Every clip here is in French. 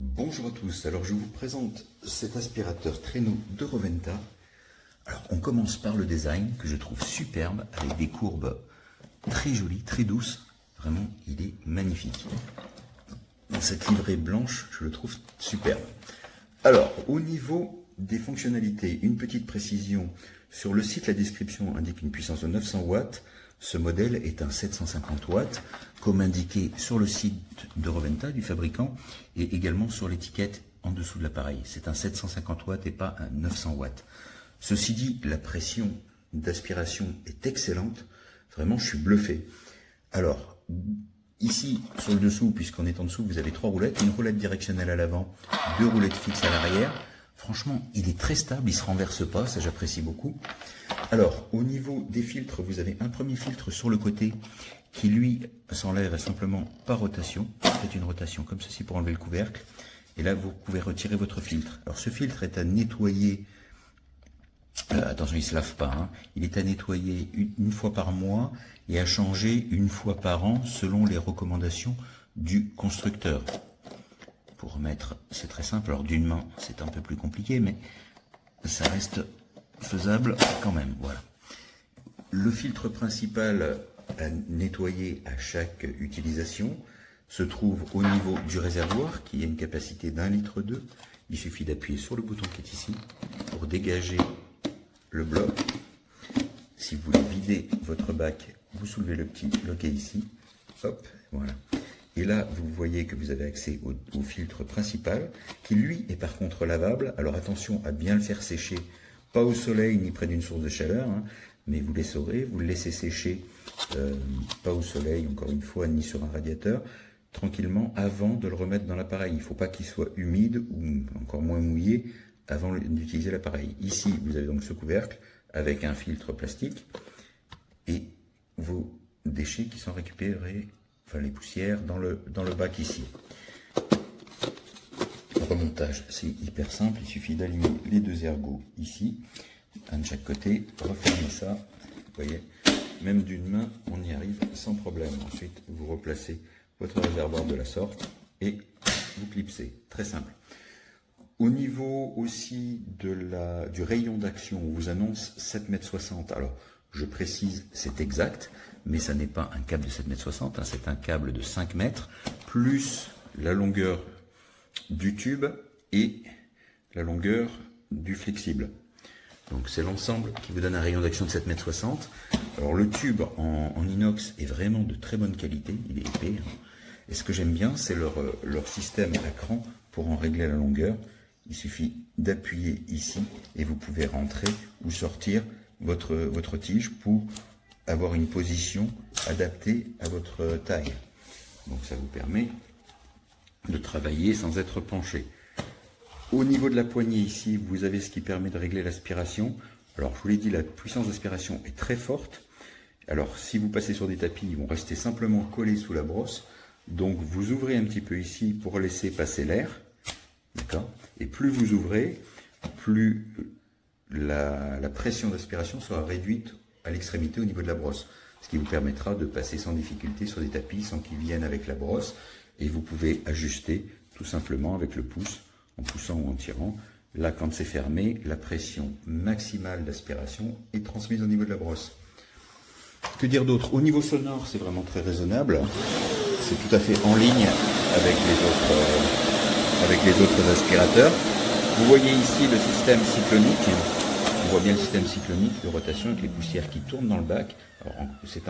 Bonjour à tous, alors je vous présente cet aspirateur traîneau de Roventa. Alors on commence par le design que je trouve superbe avec des courbes très jolies, très douces. Vraiment, il est magnifique. Dans cette livrée blanche, je le trouve superbe. Alors, au niveau des fonctionnalités, une petite précision. Sur le site, la description indique une puissance de 900 watts. Ce modèle est un 750 watts, comme indiqué sur le site de Roventa, du fabricant, et également sur l'étiquette en dessous de l'appareil. C'est un 750 watts et pas un 900 watts. Ceci dit, la pression d'aspiration est excellente. Vraiment, je suis bluffé. Alors, ici, sur le dessous, puisqu'on est en dessous, vous avez 3 roulettes, une roulette directionnelle à l'avant, 2 roulettes fixes à l'arrière. Franchement, il est très stable, il ne se renverse pas, ça j'apprécie beaucoup. Alors, au niveau des filtres, vous avez un premier filtre sur le côté qui, lui, s'enlève simplement par rotation. Faites une rotation comme ceci pour enlever le couvercle. Et là, vous pouvez retirer votre filtre. Alors, ce filtre est à nettoyer. Attention, il ne se lave pas. Hein. Il est à nettoyer une fois par mois et à changer une fois par an selon les recommandations du constructeur. Pour remettre, c'est très simple. Alors, d'une main, c'est un peu plus compliqué, mais ça reste faisable quand même. Voilà. Le filtre principal à nettoyer à chaque utilisation se trouve au niveau du réservoir qui a une capacité d'1,2 litre. Il suffit d'appuyer sur le bouton qui est ici pour dégager le bloc. Si vous voulez vider votre bac, vous soulevez le petit loquet ici. Hop, voilà. Et là, vous voyez que vous avez accès au filtre principal qui, lui, est par contre lavable. Alors attention à bien le faire sécher, pas au soleil ni près d'une source de chaleur, hein, mais vous l'essorez, vous le laissez sécher, pas au soleil, encore une fois, ni sur un radiateur, tranquillement avant de le remettre dans l'appareil. Il ne faut pas qu'il soit humide ou encore moins mouillé avant d'utiliser l'appareil. Ici, vous avez donc ce couvercle avec un filtre plastique et vos déchets qui sont récupérés, enfin les poussières, dans le bac ici. Le remontage, c'est hyper simple, il suffit d'aligner les deux ergots ici, un de chaque côté, refermer ça, vous voyez, même d'une main, on y arrive sans problème. Ensuite, vous replacez votre réservoir de la sorte et vous clipsez, très simple. Au niveau aussi du rayon d'action, on vous annonce 7,60 m. Alors, je précise, c'est exact, mais ça n'est pas un câble de 7,60 m, hein, c'est un câble de 5 mètres, plus la longueur du tube et la longueur du flexible. Donc c'est l'ensemble qui vous donne un rayon d'action de 7,60 m. Alors le tube en inox est vraiment de très bonne qualité, il est épais. Hein. Et ce que j'aime bien, c'est leur système à cran pour en régler la longueur. Il suffit d'appuyer ici et vous pouvez rentrer ou sortir votre tige pour avoir une position adaptée à votre taille. Donc ça vous permet de travailler sans être penché. Au niveau de la poignée ici, vous avez ce qui permet de régler l'aspiration. Alors je vous l'ai dit, la puissance d'aspiration est très forte. Alors si vous passez sur des tapis, ils vont rester simplement collés sous la brosse. Donc vous ouvrez un petit peu ici pour laisser passer l'air. D'accord ? Et plus vous ouvrez, plus la pression d'aspiration sera réduite à l'extrémité au niveau de la brosse. Ce qui vous permettra de passer sans difficulté sur des tapis sans qu'ils viennent avec la brosse. Et vous pouvez ajuster tout simplement avec le pouce, en poussant ou en tirant. Là, quand c'est fermé, la pression maximale d'aspiration est transmise au niveau de la brosse. Que dire d'autre? Au niveau sonore, c'est vraiment très raisonnable. C'est tout à fait en ligne avec les autres aspirateurs. Vous voyez ici le système cyclonique. On voit bien le système cyclonique de rotation avec les poussières qui tournent dans le bac. C'est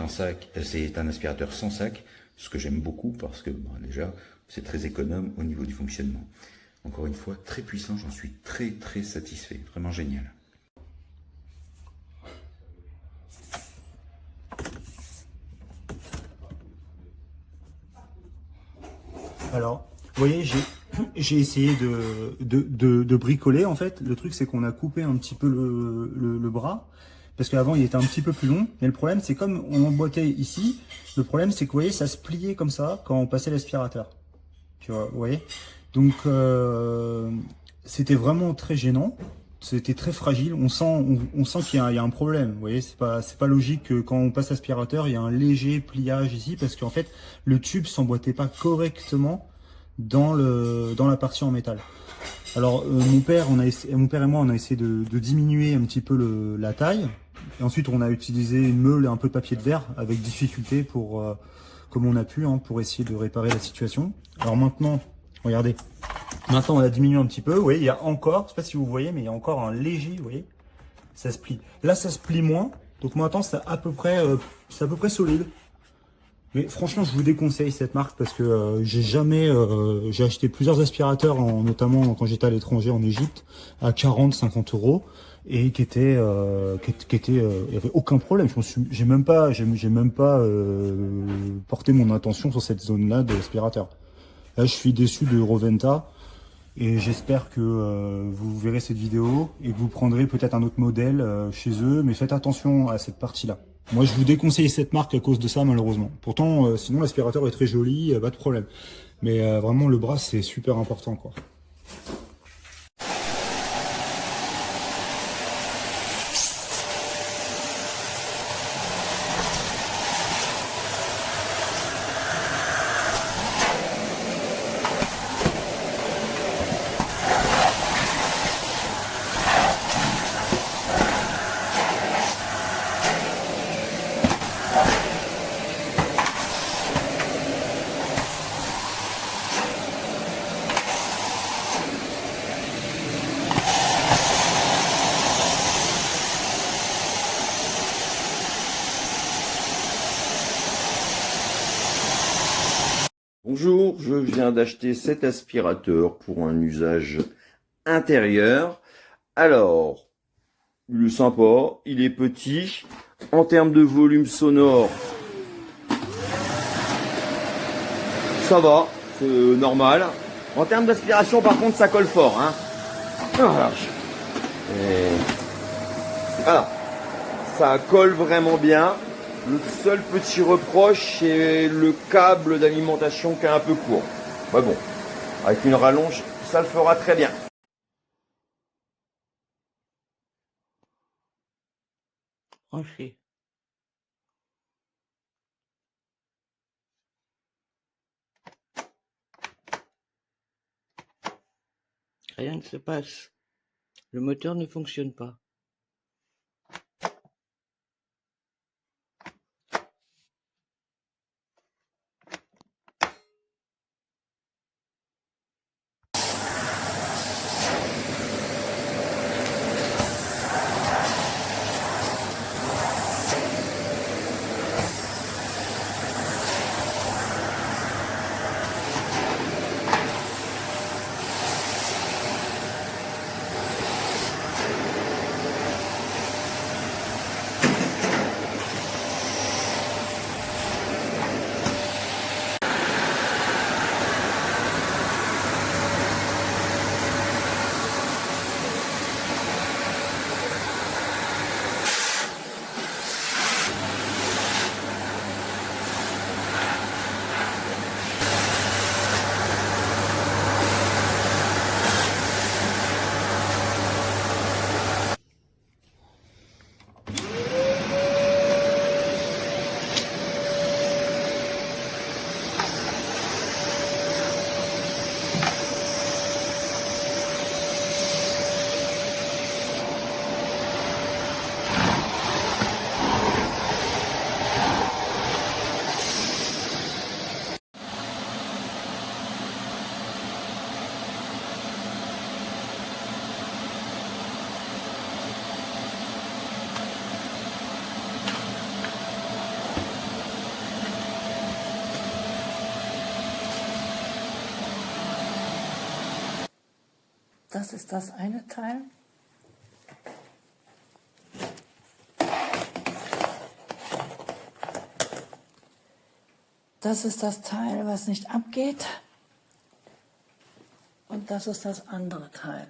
un aspirateur sans sac, ce que j'aime beaucoup parce que déjà c'est très économe au niveau du fonctionnement. Encore une fois, très puissant, j'en suis très très satisfait, vraiment génial. Alors, vous voyez, j'ai essayé de bricoler en fait. Le truc c'est qu'on a coupé un petit peu le bras, parce qu'avant il était un petit peu plus long. Mais le problème c'est comme on emboîtait ici, le problème c'est que vous voyez ça se pliait comme ça quand on passait l'aspirateur. Tu vois, vous voyez. Donc c'était vraiment très gênant. C'était très fragile. On sent qu'il y a un problème. Vous voyez, c'est pas logique que quand on passe l'aspirateur, il y a un léger pliage ici parce qu'en fait le tube s'emboîtait pas correctement dans la partie en métal. Alors mon père et moi on a essayé de diminuer un petit peu la taille. Et ensuite on a utilisé une meule et un peu de papier de verre avec difficulté pour comme on a pu pour essayer de réparer la situation. Alors maintenant, regardez, maintenant on a diminué un petit peu. Vous voyez, il y a encore, je sais pas si vous voyez, mais il y a encore un léger, vous voyez, ça se plie. Là ça se plie moins, donc maintenant c'est à peu près solide. Mais franchement, je vous déconseille cette marque parce que j'ai acheté plusieurs aspirateurs, notamment quand j'étais à l'étranger en Égypte, à 40-50 euros et qui étaient, il y avait aucun problème. J'ai même pas porté mon attention sur cette zone-là de l'aspirateur. Là, je suis déçu de Roventa et j'espère que vous verrez cette vidéo et que vous prendrez peut-être un autre modèle chez eux, mais faites attention à cette partie-là. Moi, je vous déconseille cette marque à cause de ça, malheureusement. Pourtant, sinon, l'aspirateur est très joli, pas de problème. Mais vraiment, le bras, c'est super important, quoi. Bonjour, je viens d'acheter cet aspirateur pour un usage intérieur. Alors, il est sympa, il est petit. En termes de volume sonore, ça va, c'est normal. En termes d'aspiration, par contre, ça colle fort. Voilà, ça colle vraiment bien. Le seul petit reproche, c'est le câble d'alimentation qui est un peu court. Ouais bon, avec une rallonge, ça le fera très bien. Branché. Rien ne se passe. Le moteur ne fonctionne pas. Das ist das eine Teil. Das ist das Teil, was nicht abgeht. Und das ist das andere Teil.